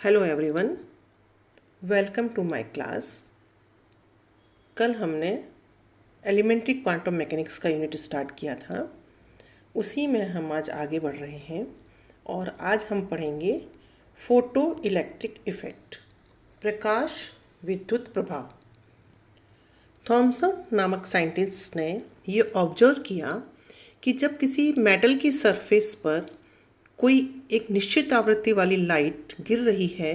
Hello everyone, welcome to my class. कल हमने elementary quantum mechanics का यूनिट स्टार्ट किया था। उसी में हम आज आगे बढ़ रहे हैं और आज हम पढ़ेंगे फोटो इलेक्ट्रिक इफ़ेक्ट, प्रकाश विद्युत प्रभाव। थॉमसन नामक साइंटिस्ट ने ये ऑब्जर्व किया कि जब किसी मेटल की सरफेस पर कोई एक निश्चित आवृत्ति वाली लाइट गिर रही है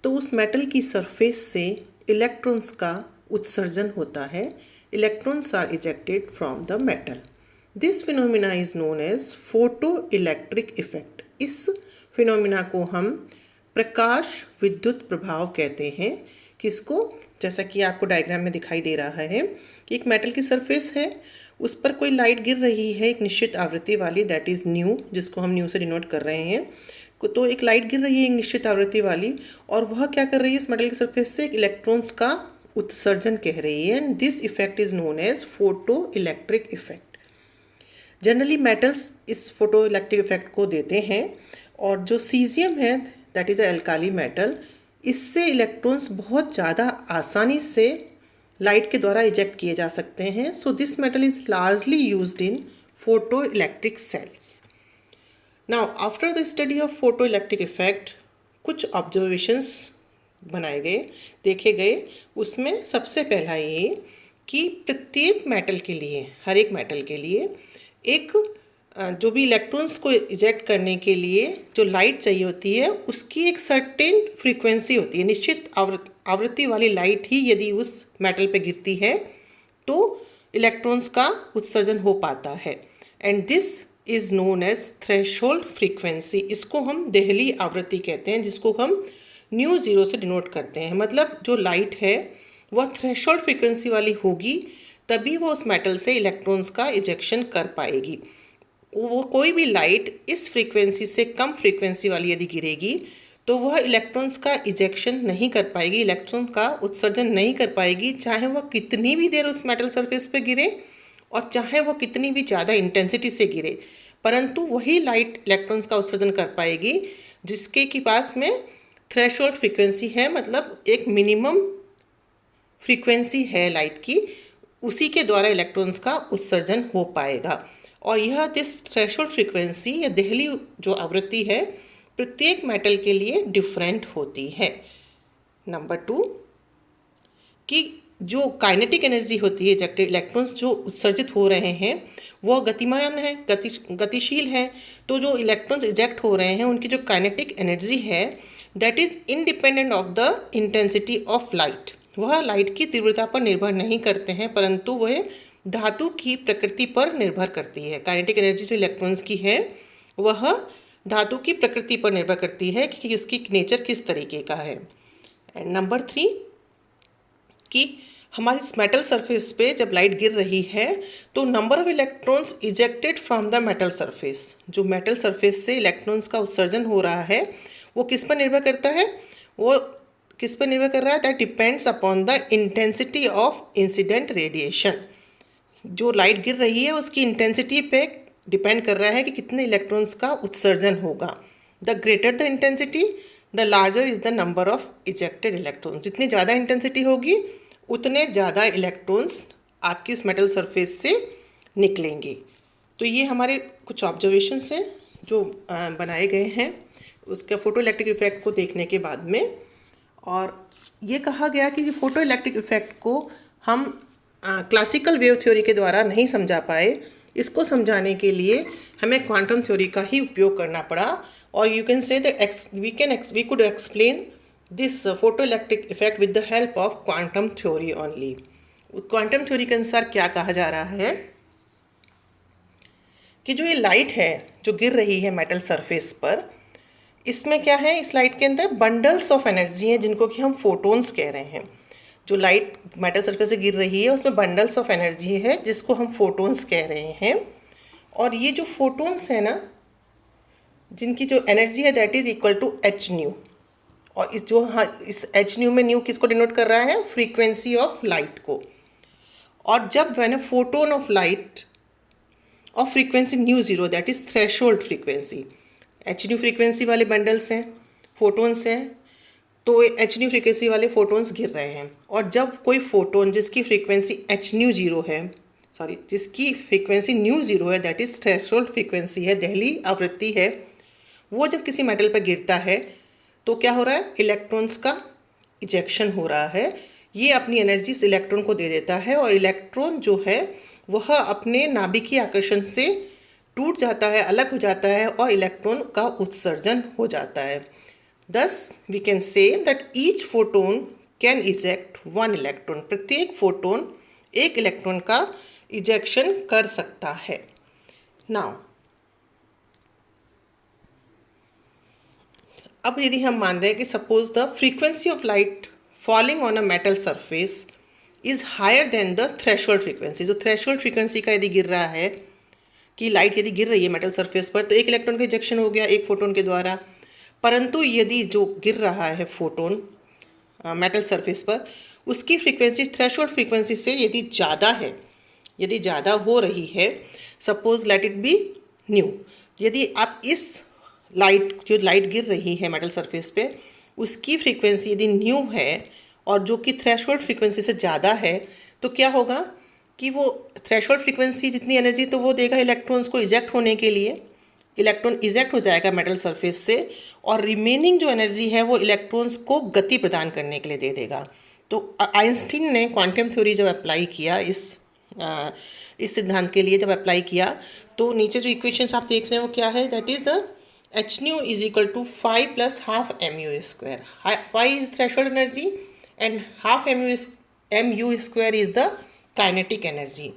तो उस मेटल की सरफेस से इलेक्ट्रॉन्स का उत्सर्जन होता है। Electrons are ejected from the metal. This phenomena is known as photoelectric effect. इस फिनोमिना को हम प्रकाश विद्युत प्रभाव कहते हैं। किसको? जैसा कि आपको डायग्राम में दिखाई दे रहा है कि एक मेटल की सरफेस है, उस पर कोई लाइट गिर रही है एक निश्चित आवृत्ति वाली, दैट इज़ न्यू, जिसको हम न्यू से डिनोट कर रहे हैं। तो एक लाइट गिर रही है एक निश्चित आवृत्ति वाली और वह क्या कर रही है, उस मेटल की सरफेस से इलेक्ट्रॉन्स का उत्सर्जन कह रही है। And this effect is known as photoelectric effect. Generally metals इस फोटो इलेक्ट्रिक इफेक्ट को देते हैं और जो सीजियम है that is a alkali metal, इससे इलेक्ट्रॉन्स बहुत ज़्यादा आसानी से लाइट के द्वारा इजेक्ट किए जा सकते हैं। So this metal is largely used in photo electric sales. Now after the study of photo electric effect कुछ ऑब्जर्वेशंस बनाए गए, देखे गए। उसमें सबसे पहला ये कि प्रत्येक मेटल के लिए, हर एक मेटल के लिए एक जो भी इलेक्ट्रॉन्स को इजेक्ट करने के लिए जो लाइट चाहिए होती है उसकी एक सर्टेन फ्रीक्वेंसी होती है। निश्चित आवृत्ति वाली लाइट ही यदि उस मेटल पे गिरती है तो इलेक्ट्रॉन्स का उत्सर्जन हो पाता है। And this is known as threshold frequency. इसको हम देहली आवृत्ति कहते हैं, जिसको हम न्यू ज़ीरो से डिनोट करते हैं। मतलब जो लाइट है वह थ्रेशोल्ड फ्रीक्वेंसी वाली होगी, तभी वो उस मेटल से इलेक्ट्रॉन्स का इजेक्शन कर पाएगी। वो कोई भी लाइट इस फ्रीक्वेंसी से कम फ्रीक्वेंसी वाली यदि गिरेगी तो वह इलेक्ट्रॉन्स का इजेक्शन नहीं कर पाएगी, इलेक्ट्रॉन का उत्सर्जन नहीं कर पाएगी, चाहे वह कितनी भी देर उस मेटल सरफेस पे गिरे और चाहे वह कितनी भी ज़्यादा इंटेंसिटी से गिरे, परंतु वही लाइट इलेक्ट्रॉन्स का उत्सर्जन कर पाएगी जिसके की पास में थ्रेशोल्ड फ्रीक्वेंसी है, मतलब एक मिनिमम फ्रीक्वेंसी है लाइट की, उसी के द्वारा इलेक्ट्रॉन्स का उत्सर्जन हो पाएगा। और यह दिस थ्रेशोल्ड फ्रीक्वेंसी या देहली जो आवृत्ति है प्रत्येक मेटल के लिए डिफरेंट होती है। नंबर 2 कि जो काइनेटिक एनर्जी होती है, इजेक्टेड इलेक्ट्रॉन्स जो उत्सर्जित हो रहे हैं वह गतिमान है, गतिशील है। तो जो इलेक्ट्रॉन्स इजेक्ट हो रहे हैं उनकी जो काइनेटिक एनर्जी है that is independent of the intensity of light. वह लाइट की तीव्रता पर निर्भर नहीं करते हैं, परंतु वह धातु की प्रकृति पर निर्भर करती है। काइनेटिक एनर्जी जो इलेक्ट्रॉन्स की है वह धातु की प्रकृति पर निर्भर करती है कि उसकी नेचर किस तरीके का है। एंड नंबर 3 कि हमारी इस मेटल सरफेस पे जब लाइट गिर रही है तो number of electrons ejected from the metal surface, जो मेटल सरफेस से इलेक्ट्रॉन्स का उत्सर्जन हो रहा है वो किस पर निर्भर करता है? वो किस पर निर्भर कर रहा है? That depends upon the intensity of incident radiation. जो लाइट गिर रही है उसकी इंटेंसिटी पे डिपेंड कर रहा है कि कितने इलेक्ट्रॉन्स का उत्सर्जन होगा। The greater the intensity the larger is the number of ejected electrons. जितनी ज़्यादा इंटेंसिटी होगी उतने ज़्यादा इलेक्ट्रॉन्स आपकी उस मेटल सरफेस से निकलेंगे। तो ये हमारे कुछ ऑब्जर्वेशंस हैं जो बनाए गए हैं उसके फोटो इलेक्ट्रिक इफेक्ट को देखने के बाद में। और ये कहा गया कि फोटो इलेक्ट्रिक इफेक्ट को हम क्लासिकल वेव थ्योरी के द्वारा नहीं समझा पाए, इसको समझाने के लिए हमें क्वांटम थ्योरी का ही उपयोग करना पड़ा। और you can say we could explain this photoelectric effect with the help of quantum theory only. Quantum theory के अनुसार क्या कहा जा रहा है कि जो ये लाइट है जो गिर रही है मेटल सरफेस पर, इसमें क्या है, इस लाइट के अंदर बंडल्स ऑफ एनर्जी हैं जिनको कि हम फोटोन्स कह रहे हैं। जो लाइट मेटल सरफेस से गिर रही है उसमें बंडल्स ऑफ एनर्जी है जिसको हम फोटोन्स कह रहे हैं। और ये जो फोटोन्स है ना, जिनकी जो एनर्जी है that is equal to h nu. और इस एच न्यू में न्यू किसको डिनोट कर रहा है? फ्रीक्वेंसी ऑफ लाइट को। और जब मैंने photon of light of frequency new zero that is threshold frequency, H new frequency वाले बंडल्स हैं, फोटोन्स हैं। तो एच न्यू फ्रीक्वेंसी वाले फोटोन्स गिर रहे हैं, और जब कोई फोटोन जिसकी फ्रीक्वेंसी एच न्यू जीरो है, सॉरी जिसकी फ्रीक्वेंसी न्यू जीरो है, दैट इज थ्रेशोल्ड फ्रीक्वेंसी है, दहली आवृत्ति है, वो जब किसी मेटल पर गिरता है तो क्या हो रहा है, इलेक्ट्रॉन्स का इजेक्शन हो रहा है। ये अपनी एनर्जी उस इलेक्ट्रॉन को दे देता है, और इलेक्ट्रॉन जो है वह अपने नाभिकीय आकर्षण से टूट जाता है, अलग हो जाता है, और इलेक्ट्रॉन का उत्सर्जन हो जाता है। Thus we can say that each photon can eject one electron, प्रत्येक फोटोन एक इलेक्ट्रॉन का इजेक्शन कर सकता है। नाउ अब यदि हम मान रहे हैं कि suppose the frequency of light falling on a metal surface is higher than the threshold frequency, जो थ्रेशोल्ड फ्रीक्वेंसी का यदि गिर रहा है कि लाइट यदि गिर रही है मेटल सरफेस पर, तो एक इलेक्ट्रॉन का इजेक्शन हो गया एक फोटोन के द्वारा। परंतु यदि जो गिर रहा है फोटोन मेटल सरफेस पर, उसकी फ्रीक्वेंसी थ्रेशोल्ड फ्रीक्वेंसी से यदि ज़्यादा है, यदि ज़्यादा हो रही है, suppose let it be new, यदि आप इस जो लाइट गिर रही है मेटल सरफेस पे, उसकी फ्रीक्वेंसी यदि न्यू है और जो कि थ्रेशोल्ड फ्रीक्वेंसी से ज़्यादा है, तो क्या होगा कि वो थ्रेशोल्ड फ्रीक्वेंसी जितनी एनर्जी तो वो देगा इलेक्ट्रॉन्स को इजेक्ट होने के लिए, इलेक्ट्रॉन इजेक्ट हो जाएगा मेटल सरफेस से, और रिमेनिंग जो एनर्जी है वो इलेक्ट्रॉन्स को गति प्रदान करने के लिए दे देगा। तो आइंस्टीन ने क्वांटम थ्योरी जब अप्लाई किया इस सिद्धांत के लिए, जब अप्लाई किया, तो नीचे जो इक्वेशंस आप देख रहे हैं वो क्या है, that is the h nu is equal to 5 + half m u square. 5 is threshold energy and half m u square is the kinetic energy.